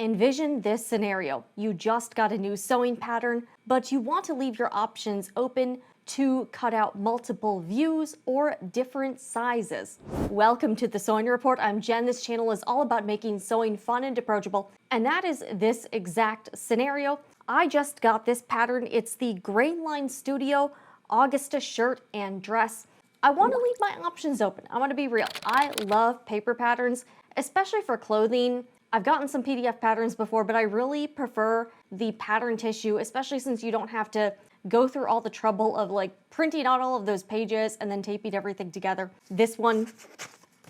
Envision this scenario. You just got a new sewing pattern, but you want to leave your options open to cut out multiple views or different sizes. Welcome to the Sewing Report. I'm Jen. This channel is all about making sewing fun and approachable, and that is this exact scenario. I just got this pattern. It's the Grainline Studio Augusta shirt and dress. I want to leave my options open. I want to be real. I love paper patterns, especially for clothing. I've gotten some PDF patterns before, but I really prefer the pattern tissue, especially since you don't have to go through all the trouble of like printing out all of those pages and then taping everything together. This one,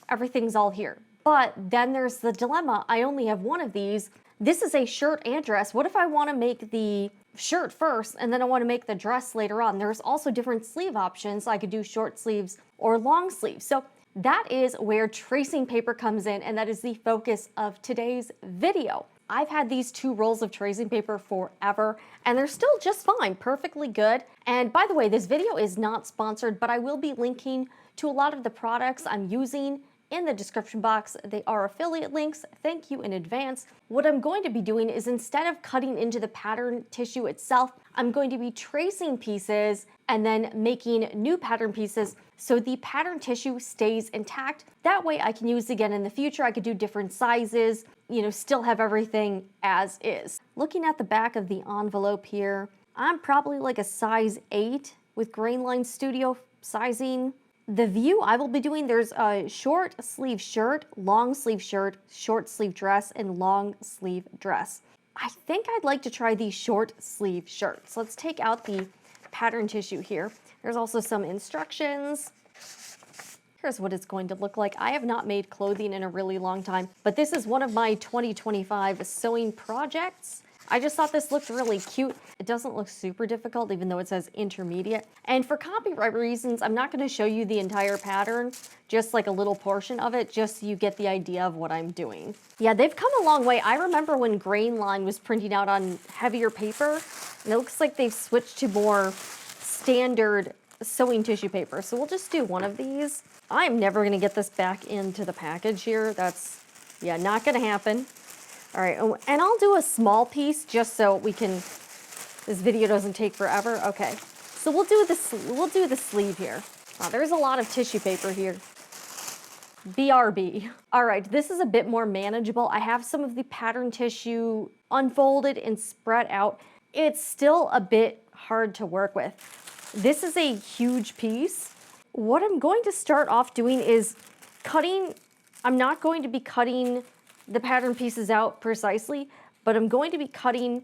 everything's all here. But then there's the dilemma. I only have one of these. This is a shirt and dress. What if I want to make the shirt first and then I want to make the dress later on? There's also different sleeve options. I could do short sleeves or long sleeves. So that is where tracing paper comes in, and that is the focus of today's video. I've had these 2 rolls of tracing paper forever, and they're still just fine, perfectly good. And by the way, this video is not sponsored, but I will be linking to a lot of the products I'm using in the description box. They are affiliate links. Thank you in advance. What I'm going to be doing is, instead of cutting into the pattern tissue itself, I'm going to be tracing pieces and then making new pattern pieces so the pattern tissue stays intact. That way I can use it again in the future. I could do different sizes, still have everything as is. Looking at the back of the envelope here, I'm probably like a size 8 with Grainline Studio sizing. The view I will be doing, there's a short sleeve shirt, long sleeve shirt, short sleeve dress, and long sleeve dress. I think I'd like to try the short sleeve shirts. Let's take out the pattern tissue here. There's also some instructions. Here's what it's going to look like. I have not made clothing in a really long time, but this is one of my 2025 sewing projects. I just thought this looked really cute. It doesn't look super difficult, even though it says intermediate. And for copyright reasons, I'm not going to show you the entire pattern, just like a little portion of it, just so you get the idea of what I'm doing. Yeah, they've come a long way. I remember when Grainline was printing out on heavier paper, and it looks like they've switched to more standard sewing tissue paper. So we'll just do one of these. I'm never going to get this back into the package here. That's, yeah, not going to happen. All right, and I'll do a small piece just so we can, this video doesn't take forever. Okay, so we'll do the sleeve here. Wow, there's a lot of tissue paper here. BRB. All right, this is a bit more manageable. I have some of the pattern tissue unfolded and spread out. It's still a bit hard to work with. This is a huge piece. What I'm going to start off doing is cutting. I'm not going to be cutting the pattern pieces out precisely, but I'm going to be cutting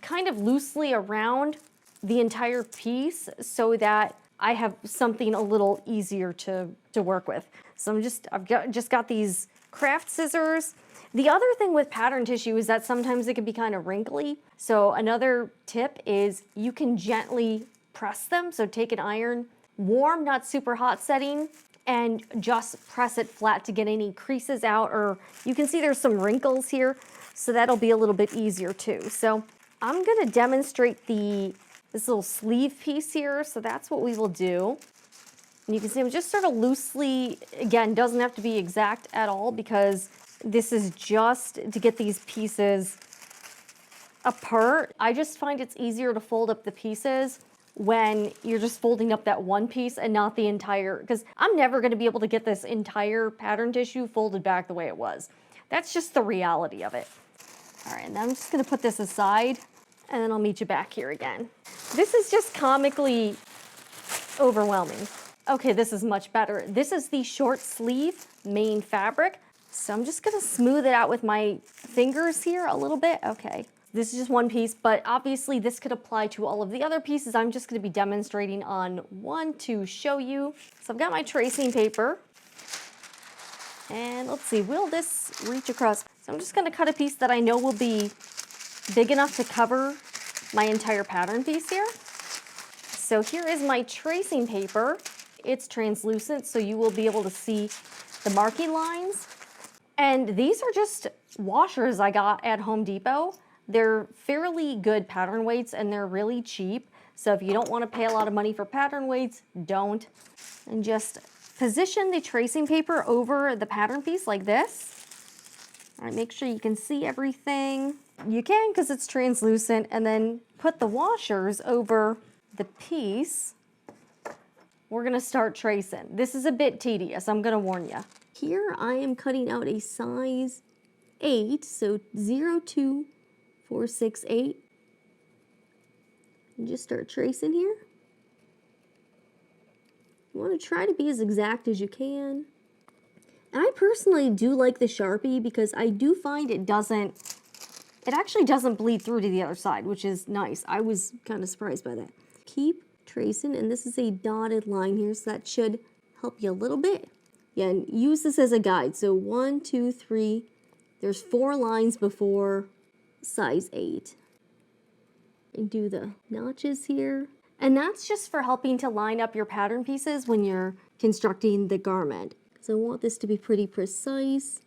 kind of loosely around the entire piece so that I have something a little easier to work with. So I've just got these craft scissors. The other thing with pattern tissue is that sometimes it can be kind of wrinkly. So another tip is you can gently press them. So take an iron, warm, not super hot setting, and just press it flat to get any creases out, or you can see there's some wrinkles here, so that'll be a little bit easier too. So I'm gonna demonstrate this little sleeve piece here, so that's what we will do. And you can see I'm just sort of loosely, again, doesn't have to be exact at all because this is just to get these pieces apart. I just find it's easier to fold up the pieces when you're just folding up that one piece and not the entire, because I'm never going to be able to get this entire pattern tissue folded back the way it was. That's just the reality of it. All right, and then I'm just going to put this aside, and then I'll meet you back here again. This is just comically overwhelming. Okay, this is much better. This is the short sleeve main fabric, so I'm just going to smooth it out with my fingers here a little bit. Okay. This is just one piece, but obviously this could apply to all of the other pieces. I'm just going to be demonstrating on one to show you. So I've got my tracing paper. And let's see, will this reach across? So I'm just going to cut a piece that I know will be big enough to cover my entire pattern piece here. So here is my tracing paper. It's translucent, so you will be able to see the marking lines. And these are just washers I got at Home Depot. They're fairly good pattern weights and they're really cheap. So if you don't want to pay a lot of money for pattern weights, don't. And just position the tracing paper over the pattern piece like this. All right, make sure you can see everything. You can because it's translucent, and then put the washers over the piece. We're gonna start tracing. This is a bit tedious, I'm gonna warn you. Here I am cutting out a size 8, so 02468. And just start tracing here. You want to try to be as exact as you can. And I personally do like the Sharpie because I do find it actually doesn't bleed through to the other side, which is nice. I was kind of surprised by that. Keep tracing, and this is a dotted line here, so that should help you a little bit. Yeah, and use this as a guide. So 1, 2, 3, there's 4 lines before size 8. And do the notches here. And that's just for helping to line up your pattern pieces when you're constructing the garment. So I want this to be pretty precise.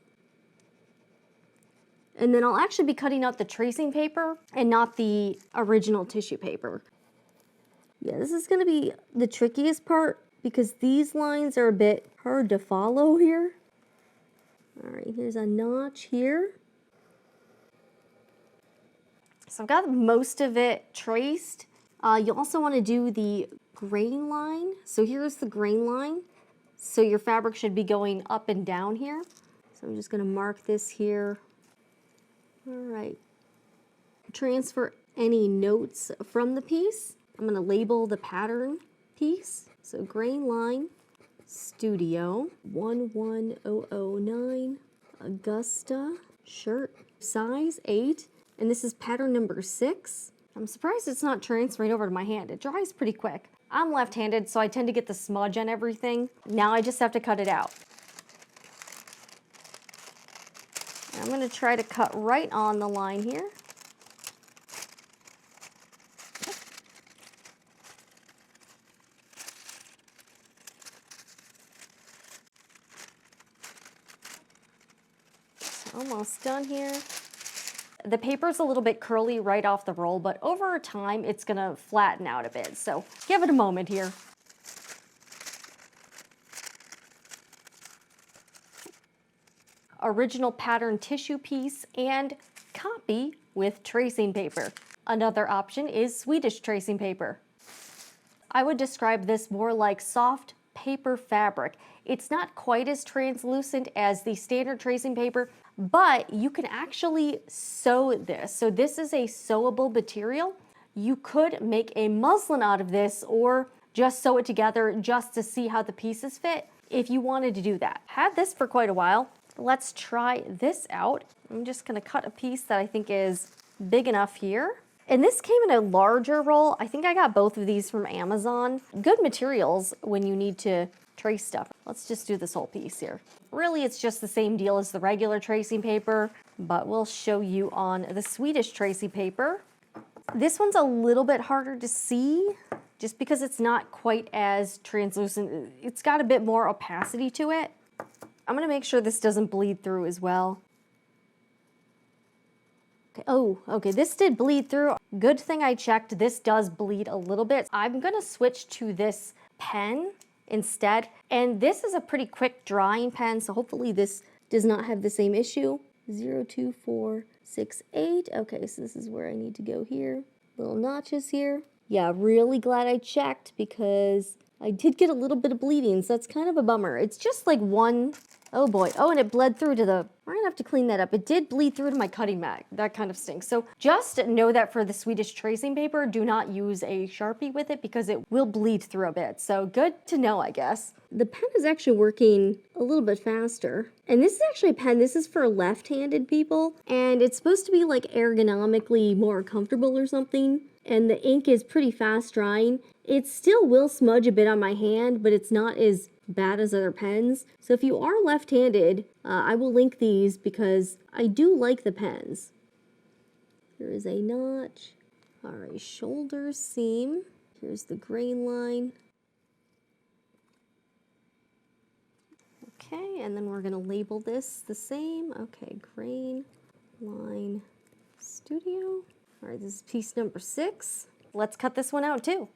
And then I'll actually be cutting out the tracing paper and not the original tissue paper. Yeah, this is gonna be the trickiest part because these lines are a bit hard to follow here. All right, here's a notch here. So I've got most of it traced. You also want to do the grain line. So here's the grain line. So your fabric should be going up and down here. So I'm just going to mark this here. All right. Transfer any notes from the piece. I'm going to label the pattern piece. So grain line, Studio 11009, Augusta, shirt, size 8. And this is pattern number 6. I'm surprised it's not transferring over to my hand. It dries pretty quick. I'm left-handed, so I tend to get the smudge on everything. Now I just have to cut it out. And I'm gonna try to cut right on the line here. It's almost done here. The paper's a little bit curly right off the roll, but over time it's gonna flatten out a bit. So give it a moment here. Original pattern tissue piece and copy with tracing paper. Another option is Swedish tracing paper. I would describe this more like soft paper fabric. It's not quite as translucent as the standard tracing paper, but you can actually sew this. So this is a sewable material. You could make a muslin out of this or just sew it together just to see how the pieces fit if you wanted to do that. Had this for quite a while. Let's try this out. I'm just gonna cut a piece that I think is big enough here. And this came in a larger roll. I think I got both of these from Amazon. Good materials when you need to trace stuff. Let's just do this whole piece here. Really, it's just the same deal as the regular tracing paper, but we'll show you on the Swedish tracing paper. This one's a little bit harder to see just because it's not quite as translucent. It's got a bit more opacity to it. I'm gonna make sure this doesn't bleed through as well. Okay. Oh, okay, this did bleed through. Good thing I checked, this does bleed a little bit. I'm gonna switch to this pen instead. And this is a pretty quick drying pen, so hopefully this does not have the same issue. 02468, okay, so this is where I need to go here. Little notches here. Yeah, really glad I checked because I did get a little bit of bleeding, so that's kind of a bummer. It's just like one, oh boy. Oh, and it bled through to the, we're gonna have to clean that up. It did bleed through to my cutting mat. That kind of stinks. So just know that for the Swedish tracing paper, do not use a Sharpie with it because it will bleed through a bit. So good to know, I guess. The pen is actually working a little bit faster. And this is actually a pen, this is for left-handed people. And it's supposed to be like ergonomically more comfortable or something. And the ink is pretty fast drying. It still will smudge a bit on my hand, but it's not as bad as other pens. So if you are left-handed, I will link these because I do like the pens. There is a notch. All right, shoulder seam. Here's the grain line. Okay, and then we're gonna label this the same. Okay, grain line Studio. All right, this is piece number 6. Let's cut this one out too.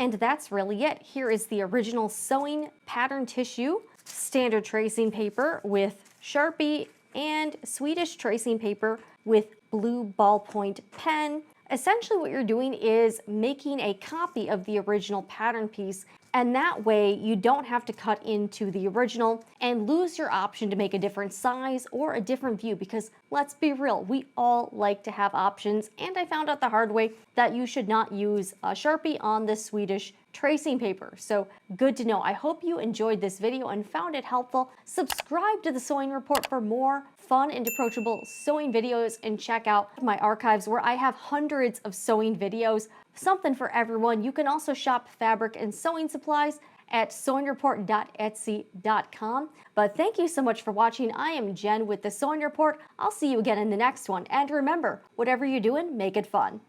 And that's really it. Here is the original sewing pattern tissue, standard tracing paper with Sharpie, and Swedish tracing paper with blue ballpoint pen. Essentially what you're doing is making a copy of the original pattern piece, and that way you don't have to cut into the original and lose your option to make a different size or a different view, because let's be real, we all like to have options, and I found out the hard way that you should not use a Sharpie on the Swedish tracing paper. So good to know. I hope you enjoyed this video and found it helpful. Subscribe to the Sewing Report for more fun and approachable sewing videos, and check out my archives where I have hundreds of sewing videos, something for everyone. You can also shop fabric and sewing supplies at sewingreport.etsy.com. But thank you so much for watching. I am Jen with the Sewing Report. I'll see you again in the next one. And remember, whatever you're doing, make it fun.